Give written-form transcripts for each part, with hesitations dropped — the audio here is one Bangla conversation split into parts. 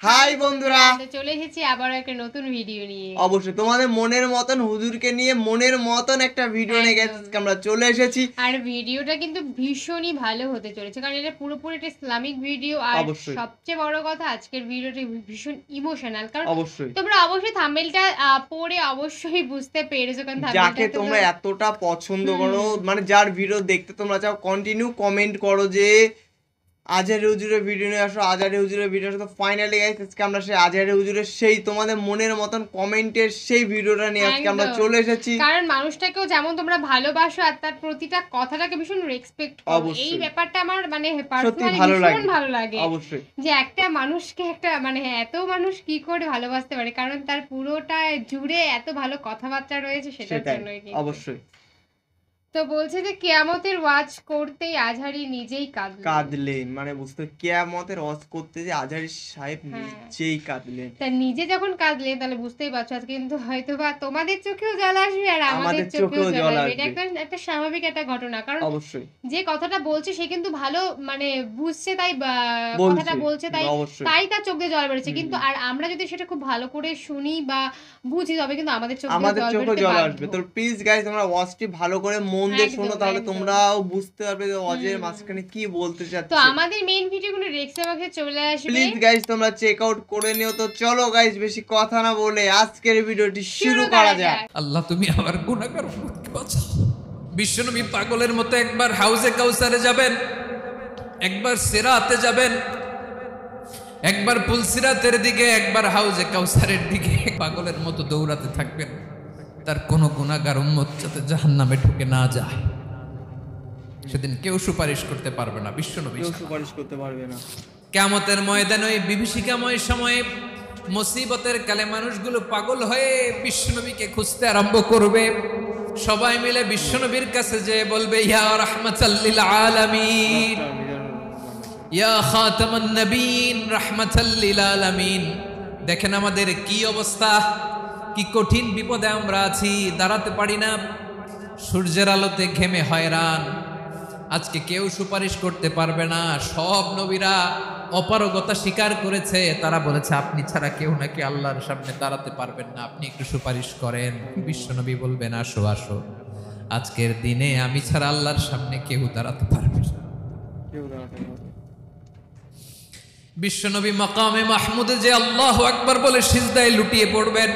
হাই বন্ধুরা, চলে এসেছি আবার একটা নতুন ভিডিও নিয়ে। অবশ্যই তোমাদের মনের মতন হুজুরকে নিয়ে মনের মতন একটা ভিডিও নিয়ে আমরা চলে এসেছি। আর ভিডিওটা কিন্তু ভীষণই ভালো হতে চলেছে, কারণ এটা পুরোপুরি একটা ইসলামিক ভিডিও। আর সবচেয়ে বড় কথা, আজকের ভিডিওটা ভীষণ ইমোশনাল, কারণ তোমরা অবশ্যই থাম্বনেলটা পড়ে অবশ্যই বুঝতে পেরেছো, কারণ যাকে তোমরা এতটা পছন্দ করো, মানে যার ভিডিও দেখতে তোমরা চাও, কন্টিনিউ কমেন্ট করো যে আজহারি হুজুরের ভিডিও নিয়ে আসো, আজহারি হুজুরের ভিডিও আসো। তো ফাইনালি গাইস, আজকে আমরা সেই আজহারি হুজুরের সেই তোমাদের মনের মতন কমেন্টের সেই ভিডিওটা নিয়ে আজকে আমরা চলে এসেছি। কারণ মানুষটাকেও যেমন তোমরা ভালোবাসো আর তার প্রতিটা কথাটাকে ভীষণ রেসপেক্ট করো, এই ব্যাপারটা আমার মানে পার্সোনালি ভীষণ ভালো লাগে। অবশ্যই যে একটা মানুষকে একটা মানে এত মানুষ কি করে ভালোবাসতে পারে, কারণ তার পুরোটা জুড়ে এত ভালো কথাবার্তা রয়েছে, সেটার জন্যই। অবশ্যই। তো বলছে যে কিয়ামতের ওয়াজ করতেই আজহারি নিজেই কাঁদলেন, মানে বুঝতে কিয়ামতের ওয়াজ করতে যে আজহারি সাহেব নিজেই কাঁদলেন। তা নিজে যখন কাঁদলেন তাহলে বুঝতেই পারছো আজকে কিন্তু হয়তোবা তোমাদের চোখেও জল আসবে আর আমাদের চোখেও জল আসবে। এটা একটা স্বাভাবিক একটা ঘটনা, কারণ অবশ্যই যে কথাটা বলছে সে কিন্তু ভালো মানে বুঝছে, তাই কথাটা বলছে, তাই তার চোখে জল বেরোচ্ছে। কিন্তু আর আমরা যদি সেটা খুব ভালো করে শুনি বা বুঝি, তবে কিন্তু আমাদের চোখে জল আসবে। তো প্লিজ গাইস, তোমরা ওয়াজটি ভালো করে মন দিয়ে শোনো, তাহলে তোমরাও বুঝতে পারবে যে ওয়াজের মাঝখানে কি বলতে চাচ্ছে। তো আমাদের মেইন ভিডিওগুলো ডেস্কটপ বক্সে চলে আসবে, প্লিজ গাইস তোমরা চেক আউট করে নিও। তো চলো গাইস, বেশি কথা না বলে আজকের ভিডিওটি শুরু করা যাক। আল্লাহ তুমি আমার গুনাহগার উম্মতকে বাঁচাও। বিশ্বনবী পাগলের মতো একবার হাউজে কাউসারে যাবেন, একবার সিরাতে যাবেন, একবার পুলসিরাতের দিকে, একবার হাউজে কাউসারের দিকে পাগলের মতো দৌড়াতে থাকবেন। তার কোনো গুনাহগার উম্মত যাতে জাহান্নামে ঢুকে না যায়, সেদিন কেউ সুপারিশ করতে পারবে না, বিশ্বনবী সুপারিশ করতে পারবে না। কিয়ামতের ময়দানে ওই বিভীষিকাময় সময়ে মুসিবতের কালে মানুষগুলো পাগল হয়ে বিশ্বনবীকে খুঁজতে আরম্ভ করবে। সবাই মিলে বিশ্বনবীর কাছে যেয়ে বলবে, ইয়া রাহমাতাল লিল আলামিন, ইয়া খাতামান নবীন, রাহমাতাল লিল আলামিন। দেখেন আমাদের কি অবস্থা, কি কঠিন বিপদে আমরা আছি, দাঁড়াতে পারি না, সূর্যের আলোতে ঘেমে হয়রান। আজকে কেউ সুপারিশ করতে পারবে না। সব নবীরা অপারগতা স্বীকার করেছে, তারা বলেছে আপনি ছাড়া কেউ নাকি আল্লাহর সামনে দাঁড়াতে পারবেন না, আপনি একটু সুপারিশ করেন। বিশ্বনবী বলবেন, আসো আসো, আজকের দিনে আমি ছাড়া আল্লাহর সামনে কেউ দাঁড়াতে পারবে না। বিশ্বনবী মাকামে মাহমুদে যে আল্লাহু আকবার বলে সিজদায় লুটিয়ে পড়বেন।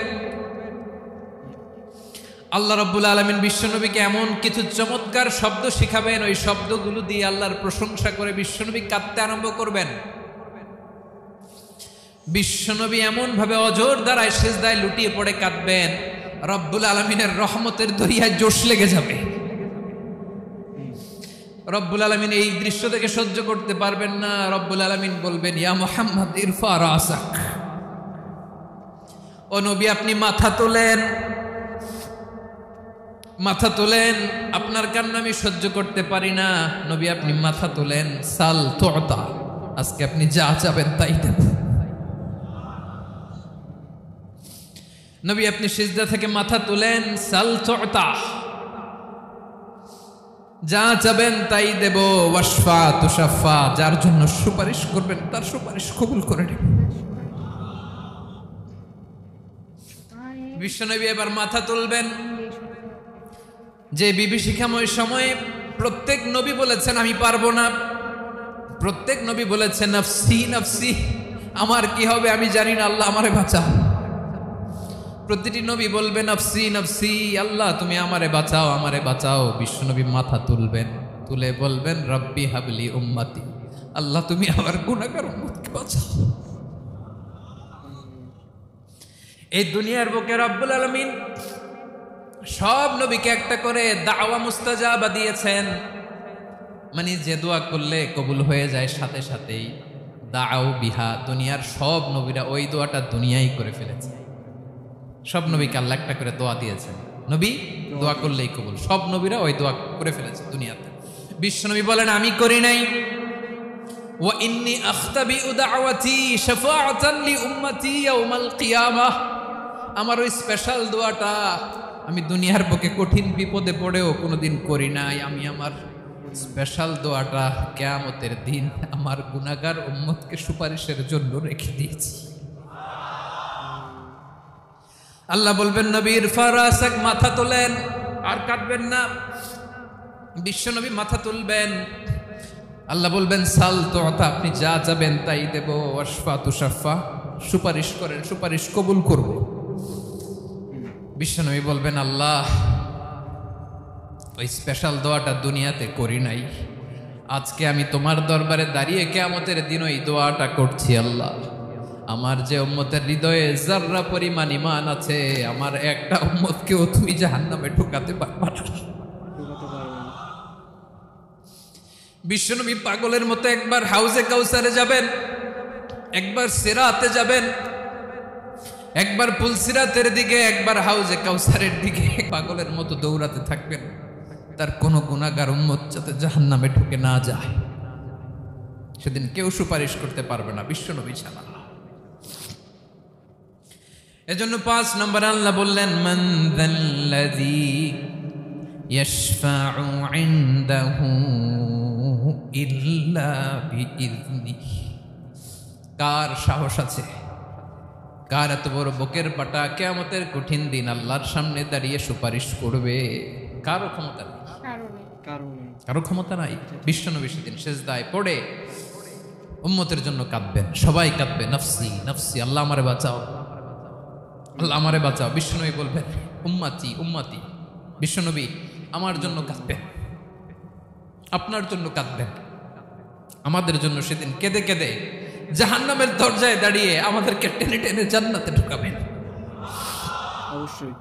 আল্লাহ রাব্বুল আলামিন বিশ্বনবীকে এমন কিছু চমৎকার শব্দ শিখাবেন, ওই শব্দগুলো দিয়ে আল্লাহর প্রশংসা করে বিশ্বনবী কাঁদতে আরম্ভ করবেন। বিশ্বনবী এমন ভাবে অজর দ্বারায় সিজদায় লুটিয়ে পড়ে কাঁদবেন, রব্বুল আলামিনের রহমতের দরিয়ায় জোশ লেগে যাবে। রব্বুল আলামিন এই দৃশ্য থেকে সহ্য করতে পারবেন না। রব্বুল আলামিন বলবেন, ইয়া মুহাম্মদ ইরফা রাসাক, ও নবী আপনি মাথা তোলেন, মাথা তোলেন, আপনার কান্না আমি সহ্য করতে পারি না। নবী আপনি মাথা তোলেন, সাল তুতা, আজকে আপনি যা চাবেন তাই দেব। নবী আপনি সিজদা থেকে মাথা তোলেন, সাল তুতা, যা চাবেন তাই দেব। ওয়াশফা তুশাফা, যার জন্য সুপারিশ করবেন তার সুপারিশ কবুল করে নেব। বিশ্বনবী এবার মাথা তুলবেন। যে বিভীষিকাময় সময়ে প্রত্যেক নবী বলেছেন আমি পারবো না, প্রত্যেক নবী বলেছেন নফসি নফসি, আমার কি হবে আমি জানি না, আল্লাহ আমারে বাঁচাও। প্রতিটি নবী বলবেন নফসি নফসি, আল্লাহ তুমি আমারে বাঁচাও, আমারে বাঁচাও। বিশ্বনবী মাথা তুলবেন, তুলে বলবেন রব্বি হাবলি উম্মতি, আল্লাহ তুমি আমার গুনাহগার উম্মতকে বাঁচাও। এই দুনিয়ার বুকে রব্বুল আলামিন সব নবীকে একটা করে দাওয়া মুস্তাজাবা দিয়েছেন, মানে যে দোয়া করলে কবুল হয়ে যায় সাথে সাথেই। দাও বিহা, দুনিয়ার সব নবীরা ওই দোয়াটা দুনিয়ায় করে ফেলেছে। সব নবীকে আল্লাহ একটা করে দোয়া দিয়েছেন, নবী দোয়া করলেই কবুল। সব নবীরা ওই দোয়া করে ফেলেছে দুনিয়াতে। বিশ্বনবী বলেন আমি করি নাই। ওয়া ইন্নী আখতাবিউ দাওয়াতি শাফাআতান লি উম্মতি ইয়াউমাল কিয়ামাহ, আমার ওই স্পেশাল দোয়াটা আমি দুনিয়ার বুকে কঠিন বিপদে পড়েও কোনোদিন করি নাই। আমি আমার স্পেশাল দোয়াটা কিয়ামতের দিন আমার গুনাহগার উম্মতকে সুপারিশের জন্য রেখে দিয়েছি। আল্লাহ বলবেন নবীর ফারাসাক, মাথা তোলেন, আর কাটবেন না। বিশ্বনবী মাথা তুলবেন, আল্লাহ বলবেন সাল তুতা, আপনি যা যাবেন তাই দেব। ওয়াশফা তুশাফা, সুপারিশ করেন, সুপারিশ কবুল করব। বিশ্বনবী বলবেন আল্লাহ ওই স্পেশাল দোয়াটা দুনিয়াতে করি নাই, আজকে আমি তোমার দরবারে দাঁড়িয়ে কিয়ামতের দিন ওই দোয়াটা করছি। আল্লাহ আমার যে উম্মতের হৃদয়ে যাররা পরিমাণ ঈমান আছে, আমার একটা উম্মতকেও তুমি জাহান্নামে ঢোকাতে পারবা না। বিশ্বনবী পাগলের মতো একবার হাউজে কাউসারে যাবেন, একবার সিরাতে যাবেন, একবার পুলসিরাতের দিকে, একবার হাউজে কাউসারের দিকে পাগলের মতো দৌড়াতে থাকবেন। তার কোনো গুনাহগার উম্মত যাতে জাহান্নামে ঢুকে না যায়, সেদিন কেউ সুপারিশ করতে পারবে না বিশ্বনবী ছাড়া। এজন্য 5 নম্বর আল্লাহ বললেন মান যাল্লাযী ইয়াশফাউ ইনদাহু ইল্লা বিইযনিহি। কার সাহস আছে, কার এত বড় বুকের পাটা কিয়ামতের কঠিন দিন আল্লাহর সামনে দাঁড়িয়ে সুপারিশ করবে? কারো ক্ষমতা নেই, কারো ক্ষমতা নাই। বিশ্বনবী সেদিন সিজদায় পড়ে উম্মতের জন্য কাঁদবেন, সবাই কাঁদবে, নফসি নফসি, আল্লাহ আমারে বাঁচাও, আল্লাহ আমারে বাঁচাও। বিশ্বনবী বলবেন উম্মতি উম্মতি। বিশ্বনবী আমার জন্য কাঁদবেন, আপনার জন্য কাঁদবেন, আমাদের জন্য সেদিন কেঁদে কেঁদে জাহান্নামের দরজায় দাঁড়িয়ে আমাদেরকে টেনে টেনে জান্নাতে ঢুকাবেন। অবশ্যই।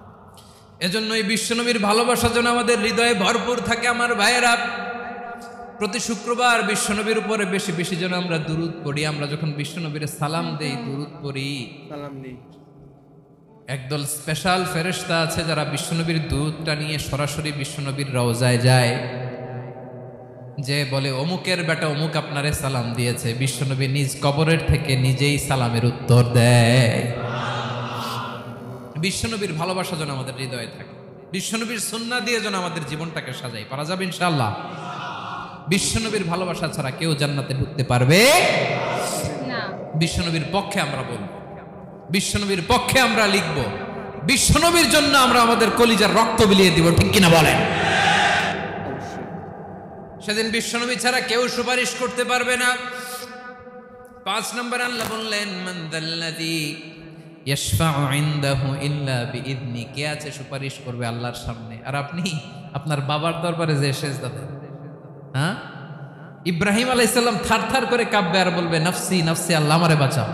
এজন্য এই বিশ্বনবীর ভালোবাসা যেন আমাদের হৃদয়ে ভরপুর থাকে। আমার ভাইয়েরা, প্রতি শুক্রবার বিশ্বনবীর উপরে বেশি বেশি যেন আমরা দুরূদ পড়ি। আমরা যখন বিশ্বনবীর সালাম দেই, দুরূদ পড়ি, সালাম দেই, একদল স্পেশাল ফেরেশতা আছে যারা বিশ্বনবীর দুধটা নিয়ে সরাসরি বিশ্বনবীর রওজায় যায়, যে বলে অমুকের বেটা অমুক আপনারে সালাম দিয়েছে। বিশ্বনবী নিজ কবরের থেকে নিজেই সালামের উত্তর দেয়। বিশ্বনবীর ভালোবাসা যেন আমাদের হৃদয়ে থাকে, বিশ্বনবীর সুন্নাহ দিয়ে যেন আমাদের জীবনটাকে সাজাই। পারা যাবে ইনশাআল্লাহ। বিশ্বনবীর ভালোবাসা ছাড়া কেউ জান্নাতে ঢুকতে পারবে না। বিশ্বনবীর পক্ষে আমরা বলবো, বিশ্বনবীর পক্ষে আমরা লিখবো, বিশ্বনবীর জন্য আমরা আমাদের কলিজার রক্ত বিলিয়ে দিব, ঠিক কিনা বলেন? সেদিন বিশ্বনবী ছাড়া কেউ সুপারিশ করতে পারবে না। 5 নম্বর আল্লাহ বললেন মান যাল্লাযী ইয়াশফাউ ইনদাহু ইল্লা বিইযনি। কে আছে সুপারিশ করবে আল্লাহর সামনে? আর আপনি আপনার বাবার দরবারে যে সেজদা দেন, হ্যাঁ, ইব্রাহিম আলাইহিস সালাম থারথার করে কাঁপবে আর বলবে নফসি নফসি, আল্লাহ আমারে বাঁচাও।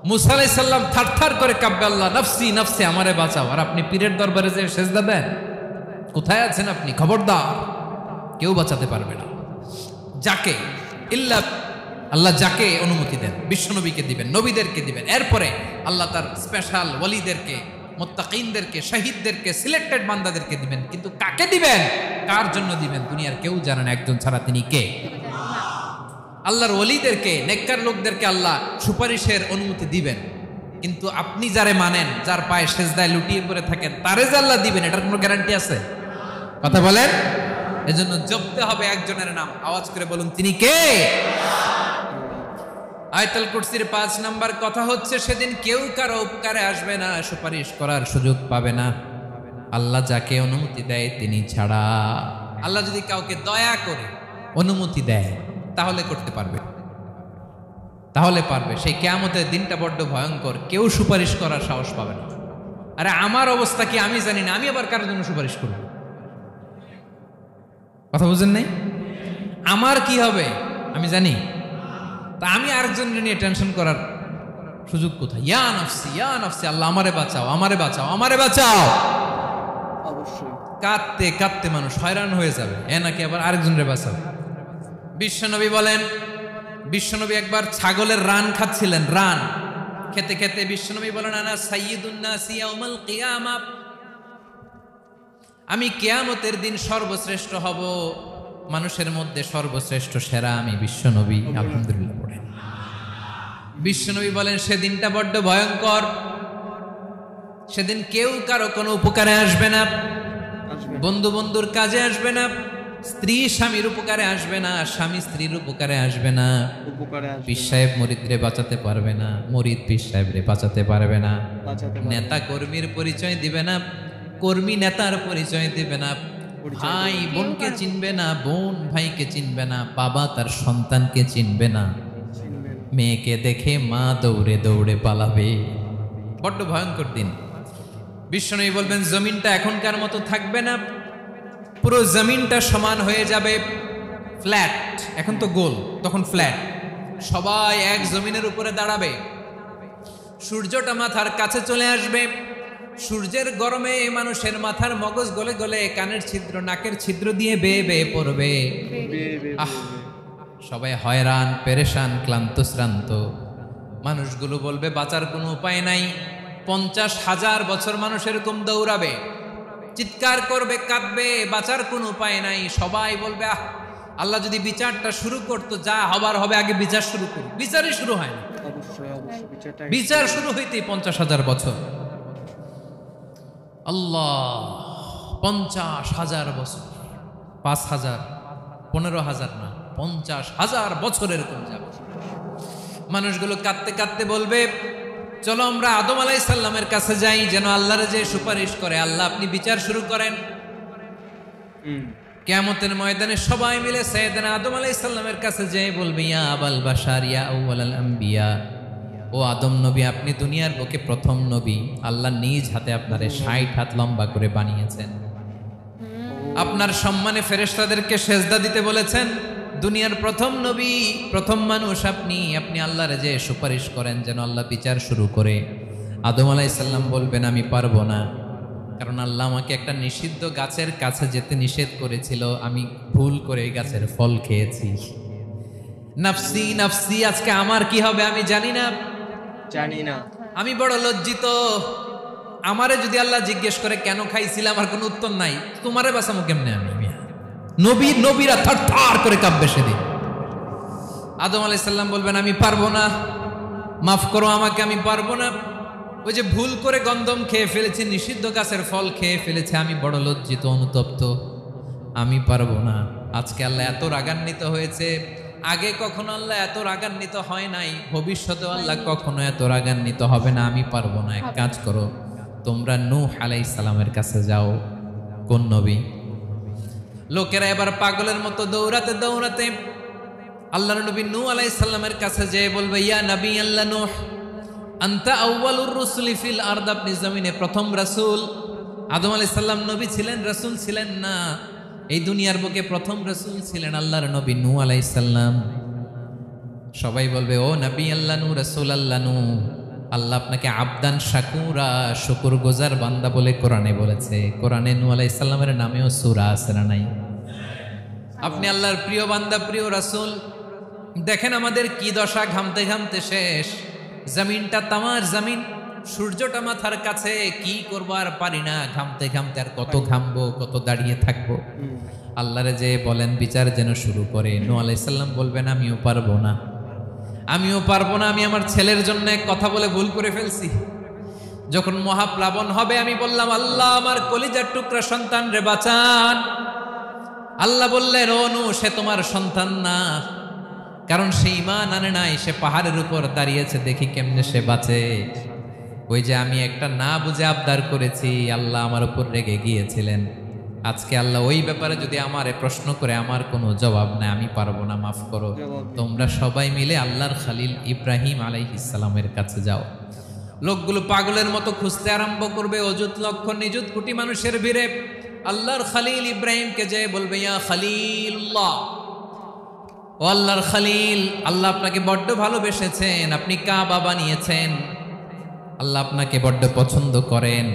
মুসা আলাইহিস সালাম থারথার করে কাঁপবে, আল্লাহ নফসি নফসি, আমারে বাঁচাও। আর আপনি পীরের দরবারে যে সেজদা দেন, কোথায় আছেন আপনি? খবরদার, কেউ বাঁচাতে পারবে না। যাকে ইল্লা আল্লাহ যাকে অনুমতি দেন, বিশ্বনবীকে দিবেন, নবীদেরকে দিবেন, এরপরে আল্লাহ তার স্পেশাল ওয়ালিদেরকে, মুত্তাকিনদেরকে, শহীদদেরকে, সিলেক্টেড বান্দাদেরকে দিবেন। কিন্তু কাকে দিবেন, কার জন্য দিবেন, দুনিয়ার কেউ জানে না একজন ছাড়া। তিনি কে? আল্লাহর ওয়ালিদেরকে, নেককার লোকদেরকে আল্লাহ সুপারিশের অনুমতি দিবেন। কিন্তু আপনি যারে মানেন, যার পায়ে সেজদায় লুটিয়ে পড়ে থাকেন, তারে যে আল্লাহ দিবেন, এটার কোনো গ্যারান্টি আছে? কথা বলেন। এজন্য জপতে হবে একজনের নাম, আওয়াজ করে বলুন তিনি কে? আয়াতুল কুরসির 5 নাম্বার কথা হচ্ছে সেদিন কেউ কারো উপকারে আসবে না, সুপারিশ করার সুযোগ পাবে না, আল্লাহ যাকে অনুমতি দেয় তিনি ছাড়া। আল্লাহ যদি কাউকে দয়া করে অনুমতি দেয় তাহলে করতে পারবে, তাহলে পারবে। সেই কিয়ামতের দিনটা বড্ড ভয়ঙ্কর, কেউ সুপারিশ করার সাহস পাবে না। আরে আমার অবস্থা কি আমি জানি না, আমি আবার কারোর জন্য সুপারিশ করব? কথা বুঝেন নাই? আমার কি হবে আমি জানি, তা আমি আরেকজনের নিয়ে টেনশন করার সুযোগ কোথায়? ইয়া নফসি ইয়া নফসি, আল্লাহ আমারে বাঁচাও, আমারে বাঁচাও, আমারে বাঁচাও। অবশ্যই কাঁদতে কাঁদতে মানুষ হয়রান হয়ে যাবে, এ নাকি আবার আরেকজনের বাঁচাও। বিশ্বনবী বলেন, বিশ্বনবী একবার ছাগলের রান খাচ্ছিলেন, রান খেতে খেতে বিশ্বনবী বলেন আনা সাইয়্যিদুন নাসি ইয়াউমাল কিয়ামা, আমি কিয়ামতের দিন সর্বশ্রেষ্ঠ হব, মানুষের মধ্যে সর্বশ্রেষ্ঠ সেরা আমি বিশ্বনবী। আলহামদুলিল্লাহ পড়েন। বিশ্বনবী বলেন সেদিনটা বড্ড ভয়ঙ্কর, সেদিন কেউ কারো কোনো উপকারে আসবে না, বন্ধু বন্ধুর কাজে আসবে না, স্ত্রী স্বামীর উপকারে আসবে না, স্বামী স্ত্রীর উপকারে আসবে না, পীর সাহেব মুরিদরে বাঁচাতে পারবে না, মুরিদ পীর সাহেবরে বাঁচাতে পারবে না, নেতা কর্মীর পরিচয় দিবে না, কর্মী নেতার পরিচয় দিবে না, ভাই বোনকে চিনবে না, বোন ভাইকে চিনবে না, বাবা তার সন্তানকে চিনবে না, মেয়েকে দেখে মা দৌড়ে দৌড়ে পালাবে। বড্ড ভয়ঙ্কর দিন। বিশ্বনবী বলবেন জমিনটা এখনকার মতো থাকবে না, পুরো জমিনটা সমান হয়ে যাবে, ফ্ল্যাট। এখন তো গোল, তখন ফ্ল্যাট। সবাই এক জমিনের উপরে দাঁড়াবে, সূর্যটা মাথার কাছে চলে আসবে, সূর্যের গরমে মানুষের মাথার মগজ গলে গলে কানের ছিদ্র নাকের ছিদ্র দিয়ে বেয়ে বেয়ে পড়বে। সবাই হয়রান, পেরেশান, ক্লান্ত শ্রান্ত। মানুষগুলো বলবে বাঁচার কোনো উপায় নাই। 50,000 বছর মানুষ এরকম দৌড়াবে, চিৎকার করবে, কাঁদবে, বাঁচার কোনো উপায় নাই। সবাই বলবে আল্লাহ যদি বিচারটা শুরু করতো, যা হবার হবে, আগে বিচার শুরু করুন। বিচারই শুরু হয় না, বিচার শুরু হইতে 50,000 বছর। আল্লাহ, 50,000 বছর, 5,000, 15,000 না, 50,000 বছর এরকম যাবে। মানুষগুলো কাঁদতে কাঁদতে বলবে চলো আমরা আদম আলাইহিস সালামের কাছে যাই, যেন আল্লাহর যে সুপারিশ করে, আল্লাহ আপনি বিচার শুরু করেন। কিয়ামতের ময়দানে সবাই মিলে সাইয়েদনা আদম আলাইহিস সালামের কাছে যেয়ে বলবে ইয়া আবাল বাশার ইয়া আউয়ালাল আম্বিয়া, ও আদম নবী, আপনি দুনিয়ার বুকে প্রথম নবী। আল্লাহ নিজ হাতে আপনারে 60 হাত লম্বা করে বানিয়েছেন, আপনার সম্মানে ফেরেশতাদেরকে সেজদা দিতে বলেছেন। দুনিয়ার প্রথম নবী, প্রথম মানুষ আপনি। আপনি আল্লাহর যে সুপারিশ করেন যেন আল্লাহ বিচার শুরু করে। আদম আলাইহিস সালাম বলবেন আমি পারবো না, কারণ আল্লাহ আমাকে একটা নিষিদ্ধ গাছের কাছে যেতে নিষেধ করেছিল, আমি ভুল করে এই গাছের ফল খেয়েছি। নাফসি নাফসি, আজকে আমার কি হবে আমি জানি না, আমি বড় লজ্জিত। আমারে যদি আল্লাহ জিজ্ঞেস করে কেন খাইছিলাম, আমার কোনো উত্তর নাই। তোমারে বাঁচামো কেমনে আমি? নবীরা থার করে কাঁপবে সেদিন। আদম আলাইহিস সালাম বলবেন আমি পারবো না, মাফ করো আমাকে, আমি পারবো না। ওই যে ভুল করে গন্ধম খেয়ে ফেলেছি, নিষিদ্ধ গাছের ফল খেয়ে ফেলেছে, আমি বড় লজ্জিত, অনুতপ্ত, আমি পারবো না। আজকে আল্লাহ এত রাগান্বিত হয়েছে, আগে কখনো আল্লাহ এত রাগান্বিত হয় নাই, ভবিষ্যতে আল্লাহ কখনো এত রাগান্বিত হবে না। আমি পারবো না। এক কাজ করো, তোমরা নূহ আলাইহিস সালামের কাছে যাও। কোন নবী? লোকেরা এবার পাগলের মতো দৌড়াতে দৌড়াতে আল্লাহর নবী নূহ আলাইহিস সালামের কাছে যেয়ে বলবে ইয়া নবী আল্লাহ নূহ, আনতা আউয়ালুর রুসুলি ফিল আরদ, আপনি জমিনে প্রথম রাসূল। আদম আলাইহিস সালাম নবী ছিলেন, রাসূল ছিলেন না। এই দুনিয়ার বুকে প্রথম রাসূল ছিলেন আল্লাহর নবী নূহ আলাইহিস সালাম। সবাই বলবে ও নবী আল্লাহ নূহ, রাসূল আল্লাহ নূহ, আল্লাহ আপনাকে আবদান শাকুরা, শুকরগুজার বান্দা বলে কোরআনে বলেছে। কোরআনে নূহ আলাইহিস সালামের নামেও সূরা আছে না নাই? আপনি আল্লাহর প্রিয় বান্দা, প্রিয় রাসূল। দেখেন আমাদের কি দশা, ঘামতে ঘামতে শেষ। জমিনটা তামার জমিন, সূর্যটা মাথার কাছে, কি করবো আর পারি না, ঘামতে ঘামতে আর কত ঘামবো, কত দাঁড়িয়ে থাকবো। আল্লাহরে যে বলেন বিচার যেন শুরু করে। নূহ আলাইহিস সালাম বলবেন আমিও পারবো না, আমিও পারবো না। আমি আমার ছেলের জন্য কথা বলে ভুল করে ফেলছি। যখন মহাপ্লাবন হবে আমি বললাম আল্লাহ আমার কলিজার টুকরা সন্তান রে বাঁচান। আল্লাহ বললেন ও নূহ, সে তোমার সন্তান না, কারণ সে ঈমান আনে নাই, সে পাহাড়ের উপর দাঁড়িয়েছে, দেখি কেমনে সে বাঁচে। ওই যে আমি একটা না বুঝে আবদার করেছি, আল্লাহ আমার উপর রেগে গিয়েছিলেন। আজকে আল্লাহ ওই ব্যাপারে যদি আমারে প্রশ্ন করে, আমার কোনো জবাব নাই, আমি পারবো না, মাফ করো। তোমরা সবাই মিলে আল্লাহর খালিল ইব্রাহিম আলাইহিস সালামের কাছে যাও। লোকগুলো পাগলের মতো খুঁজতে আরম্ভ করবে, অযুত লক্ষ নিযুত কোটি মানুষের ভিড়ে আল্লাহর খালিল ইব্রাহিমকে যে বলবে ইয়া খালিলুল্লাহ, ও আল্লাহর খালিল, আল্লাহ আপনাকে বড্ড ভালোবেসেছেন, আপনি কাবা বানিয়েছেন, আল্লাহ আপনাকে বড্ড পছন্দ করেন।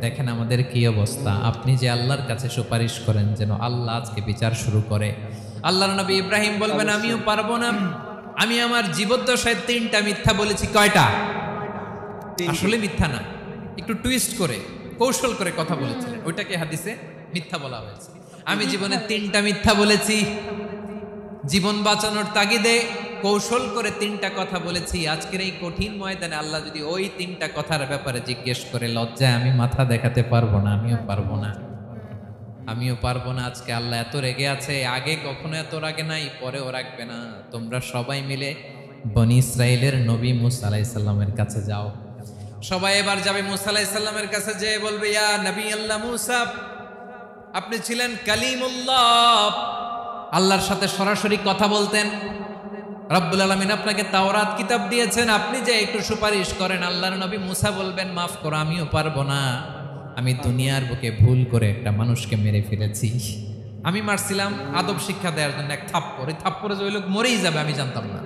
দেখেন আমাদের কি অবস্থা। আপনি যে আল্লাহর কাছে সুপারিশ করেন যেন আল্লাহ আজকে বিচার শুরু করে। আল্লাহর নবী ইব্রাহিম বলবেন আমিও পারবো না, আমি আমার জীবদ্দশায় 3টা মিথ্যা বলেছি। কয়টা? আসলে মিথ্যা না, একটু টুইস্ট করে কৌশল করে কথা বলেছিলেন, ওইটাকে হাদিসে মিথ্যা বলা হয়েছে। আমি জীবনে 3টা মিথ্যা বলেছি, জীবন বাঁচানোর তাগিদে কৌশল করে 3টা কথা বলেছি। আজকের এই কঠিন ময়দানে আল্লাহ যদি ওই 3টা কথার ব্যাপারে জিজ্ঞেস করে, লজ্জায় আমি মাথা দেখাতে পারবো না, আমিও পারবো না। আমিও পারবো না। আজকে আল্লাহ এত রেগে আছে, আগে কখনো এত রাগে নাই, পরেও রাখবে না। তোমরা সবাই মিলে বনি ইসরাইলের নবী মুসা আলাইহিস সালামের কাছে যাও। সবাই এবার যাবে মুসা আলাইহিস সালামের কাছে, যে বলবে ইয়া নবী আল্লাহ মুসা, আপনি ছিলেন কালিমুল্লাহ, আল্লাহর সাথে সরাসরি কথা বলতেন। রব্বুল আলামিন আপনাকে তাওরাত কিতাব দিয়েছেন, আপনি যে একটু সুপারিশ করেন। আল্লাহর নবী মুসা বলবেন, মাফ করো, আমিও পারবো না। আমি দুনিয়ার বুকে ভুল করে একটা মানুষকে মেরে ফেলেছি। আমি মারছিলাম আদব শিক্ষা দেওয়ার জন্য এক থাপ্পড়, এই থাপ্পড়ে যে ওই লোক মরেই যাবে আমি জানতাম না।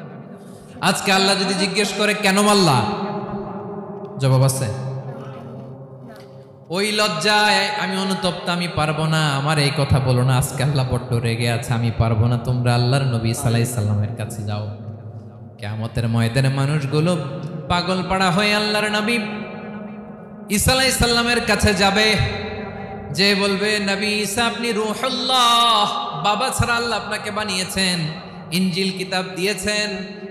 আজকে আল্লাহ যদি জিজ্ঞেস করে কেন মারলা, জবাব আছে? ওই লজ্জায় আমি অনুতপ্ত, আমি পারবো না, আমার এই কথা বলো না। আজকে আল্লাহ বড্ড রেগে আছে, আমি পারবো না। তোমরা আল্লাহর নবী সাল্লাল্লাহু আলাইহি সাল্লামের কাছে যাও। কিয়ামতের ময়দানে মানুষগুলো পাগল পাড়া হয়ে আল্লাহর নবী ঈসা আলাইহিস সালামের কাছে যাবে, যে বলবে নবী ঈসা আপনি রূহুল্লাহ, বাবা ছাড়া আল্লাহ আপনাকে বানিয়েছেন, ইনজিল কিতাব দিয়েছেন,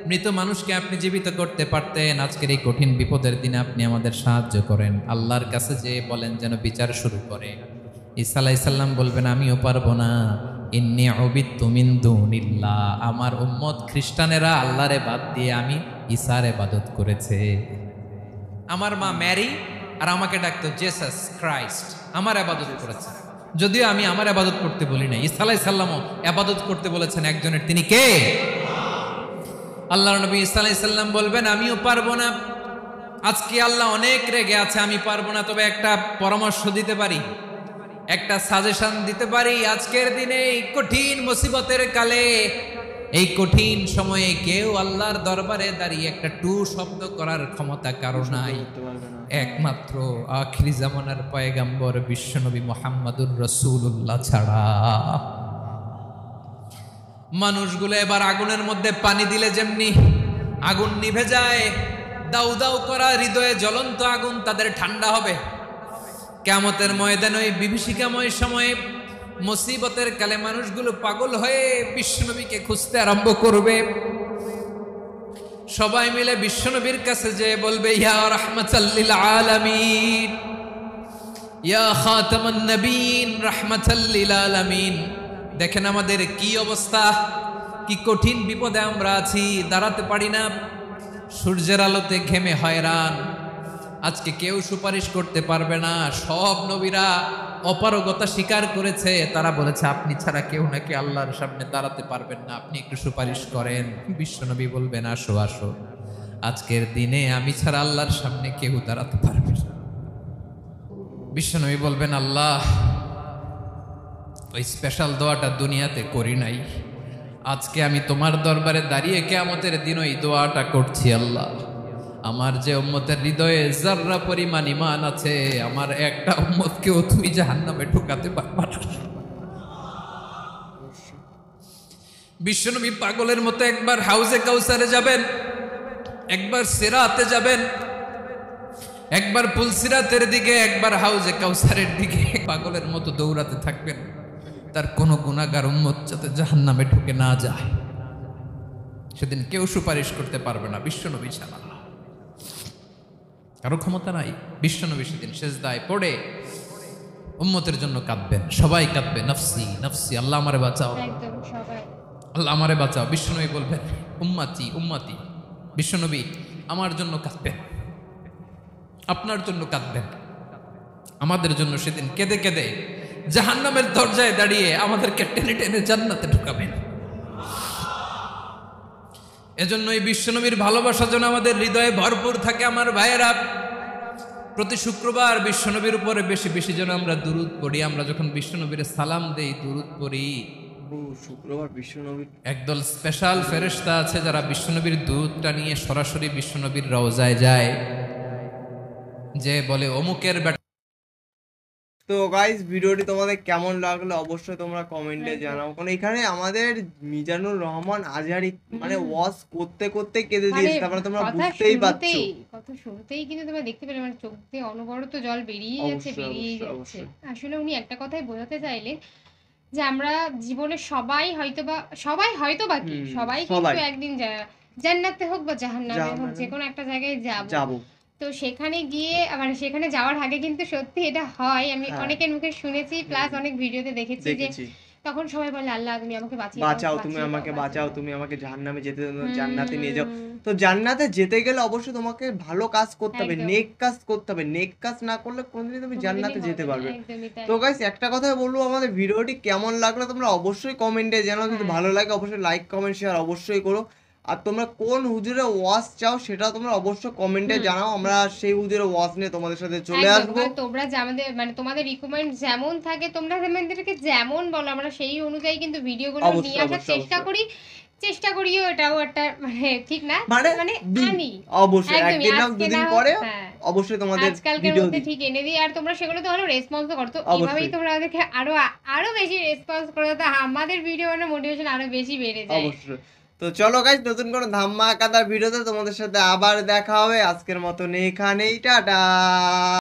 মৃত মানুষকে আপনি জীবিত করতে পারতেন। আজকের এই কঠিন বিপদের দিনে আপনি আমাদের সাহায্য করেন। আল্লাহর কাছে যে বলেন যেন বিচার শুরু করে। ঈসা আলাইহিস সালাম বলবেন, আমিও পারবো না। ইন্নী উবিদতু মিন দুনিল্লাহ, আমার উম্মত খ্রিস্টানেরা আল্লাহরে বাদ দিয়ে আমি ঈসার ইবাদত করেছে। আমার মা ম্যারি আর আমাকে ডাকতো জেসাস ক্রাইস্ট, আমার ইবাদত করেছে। যদিও আমি আমার ইবাদত করতে বলি না, ঈসা আলাইহিস সালামও ইবাদত করতে বলেছেন একজনের, তিনি কে? আল্লাহর নবী ঈসা আলাইহিস সালাম বলবেন, আমিও পারবো না। আজকে আল্লাহ অনেক রেগে আছে, আমি পারবো না। তবে একটা পরামর্শ দিতে পারি, একটা সাজেশন দিতে পারি। আজকের দিনে এই কঠিন মুসিবতের কালে, এই কঠিন সময়ে কেউ আল্লাহর দরবারে দাঁড়িয়ে একটা টু শব্দ করার ক্ষমতা কারো নাই, একমাত্র আখিরি জামানার পয়গাম্বর বিশ্বনবী মুহাম্মদুর রাসূলুল্লাহ ছাড়া। মানুষগুলো এবার আগুনের মধ্যে পানি দিলে যেমনি আগুন নিভে যায়, দাউ দাউ করা হৃদয়ে জ্বলন্ত আগুন তাদের ঠান্ডা হবে। কিয়ামতের ময়দানে ওই বিভীষিকাময় সময়ে মুসিবতের কালে মানুষগুলো পাগল হয়ে বিশ্বনবীকে খুঁজতে আরম্ভ করবে। সবাই মিলে বিশ্বনবীর কাছে যে বলবে, ইয়া রাহমাতাল লিল আলামিন, ইয়া খাতামান নবীন, রাহমাতাল লিল আলামিন। দেখেন আমাদের কি অবস্থা, কি কঠিন বিপদে আমরা আছি, দাঁড়াতে পারি না, সূর্যের আলোতে ঘেমে হয়রান। আজকে কেউ সুপারিশ করতে পারবে না। সব নবীরা অপারগতা স্বীকার করেছে, তারা বলেছে আপনি ছাড়া কেউ নাকি আল্লাহর সামনে দাঁড়াতে পারবেন না, আপনি একটু সুপারিশ করেন। বিশ্বনবী বলবেন, আসো আসো, আজকের দিনে আমি ছাড়া আল্লাহর সামনে কেউ দাঁড়াতে পারবে না। বিশ্বনবী বলবেন, আল্লাহ ওই স্পেশাল দোয়াটা দুনিয়াতে করি নাই, আজকে আমি তোমার দরবারে দাঁড়িয়ে কিয়ামতের দিন ওই দোয়াটা করছি। আল্লাহ, আমার যে উম্মতের হৃদয়ে যাররা পরিমাণ ঈমান আছে, আমার একটা উম্মতকেও তুমি জাহান্নামে ঢোকাতে পারবা না। বিশ্বনবী পাগলের মতো একবার হাউজে কাউসারে যাবেন, একবার সিরাতে যাবেন, একবার পুলসিরাতের দিকে, একবার হাউজে কাউসারের দিকে পাগলের মতো দৌড়াতে থাকবেন। তার কোনো গুনাহগার উম্মত যাতে জাহান্নামে ঢুকে না যায়। সেদিন কেউ সুপারিশ করতে পারবে না বিশ্বনবী ছাড়া, কারো ক্ষমতা নাই। বিশ্বনবী সেদিন সেজদায় পড়ে উম্মতের জন্য কাঁদবেন, সবাই কাঁদবে, নফসি নফসি, আল্লাহ আমারে বাঁচাও, আল্লাহ আমারে বাঁচাও। বিশ্বনবী বলবেন, উম্মতি উম্মতি। বিশ্বনবী আমার জন্য কাঁদবেন, আপনার জন্য কাঁদবেন, আমাদের জন্য সেদিন কেঁদে কেঁদে জাহান্নামের দরজায় দাঁড়িয়ে আমাদেরকে টেনে টেনে জান্নাতে ঢুকাবেন। এজন্য এই বিশ্বনবীর ভালোবাসা যেন আমাদের হৃদয়ে ভরপুর থাকে। আমার ভাইয়েরা, প্রতি শুক্রবার বিশ্বনবীর উপরে বেশি বেশি যেন আমরা দুরূদ পড়ি। আমরা যখন বিশ্বনবীর সালাম দেই, দুরূদ পড়ি, শুক্রবার বিশ্বনবীর একদল স্পেশাল ফেরেশতা আছে যারা বিশ্বনবীর দুরূদটা নিয়ে সরাসরি বিশ্বনবীর রওজায় যায়, যে বলে অমুকের বেটা। তো গাইস, ভিডিওটি তোমাদের কেমন লাগলো অবশ্যই তোমরা কমেন্টে জানাও। কারণ এখানে আমাদের মিজানুর রহমান আজহারি মানে ওয়াজ করতে করতে কেঁদে দিয়েছে, তারপরে তোমরা বুঝতেই পারছো। কথা শুনতেই কিন্তু তোমরা দেখতে পেলে মানে চোখ দিয়ে অনবরত জল বেরিয়ে যাচ্ছে। আসলে উনি একটা কথাই বোঝাতে চাইলেন যে আমরা জীবনে সবাই হয়তোবা কি সবাই কিন্তু একদিন জান্নাতে হোক বা জাহান্নামে হোক, যে কোনো একটা জায়গায় যাব। তো সেখানে গিয়ে মানে সেখানে যাওয়ার আগে কিন্তু সত্যি এটা হয়, আমি অনেকের মুখে শুনেছি প্লাস অনেক ভিডিওতে দেখেছি যে তখন সবাই বলে আল্লাহ তুমি আমাকে বাঁচাও, তুমি আমাকে বাঁচাও, তুমি আমাকে জাহান্নামে যেতে দাও না, জান্নাতে নিয়ে যাও। তো জান্নাতে যেতে গেলে অবশ্যই তোমাকে ভালো কাজ করতে হবে, নেক কাজ করতে হবে। নেক কাজ না করলে কোনোদিনই তুমি জান্নাতে যেতে পারবে। তো গাইস একটা কথাই বলবো, আমাদের ভিডিওটি কেমন লাগলো তোমরা অবশ্যই কমেন্টে জানাও। যদি ভালো লাগে অবশ্যই লাইক কমেন্ট শেয়ার অবশ্যই করো। আর তোমরা কোন হুজুরে ওয়াজ চাও সেটা তোমরা অবশ্যই কমেন্টে জানাও, আমরা সেই হুজুরে ওয়াজ নিয়ে তোমাদের সাথে চলে আসবো। তোমরা আমাদের মানে তোমাদের রিকমেন্ড যেমন থাকে তোমরা আমাদেরকে যেমন বলো আমরা সেই অনুযায়ী কিন্তু ভিডিওগুলো নিয়ে আসার চেষ্টা করিও। এটাও একটা মানে ঠিক না, মানে আনি অবশ্যই একদিন না দুদিন পরে অবশ্যই তোমাদের আজকালকার মধ্যে ঠিক এনে দিই, আর তোমরা সেগুলোতে ভালো রেসপন্সও করো। তো এইভাবেই তোমরা আমাদেরকে আরো বেশি রেসপন্স করো, তো আমাদের ভিডিও মানে মোটিভেশন আরো বেশি বেড়ে যায়। অবশ্যই। তো চলো গাইস, নতুন কোনো ধামাকাদার ভিডিওতে তোমাদের সাথে আবার দেখা হবে। আজকের মতন এখানেই, টাটা।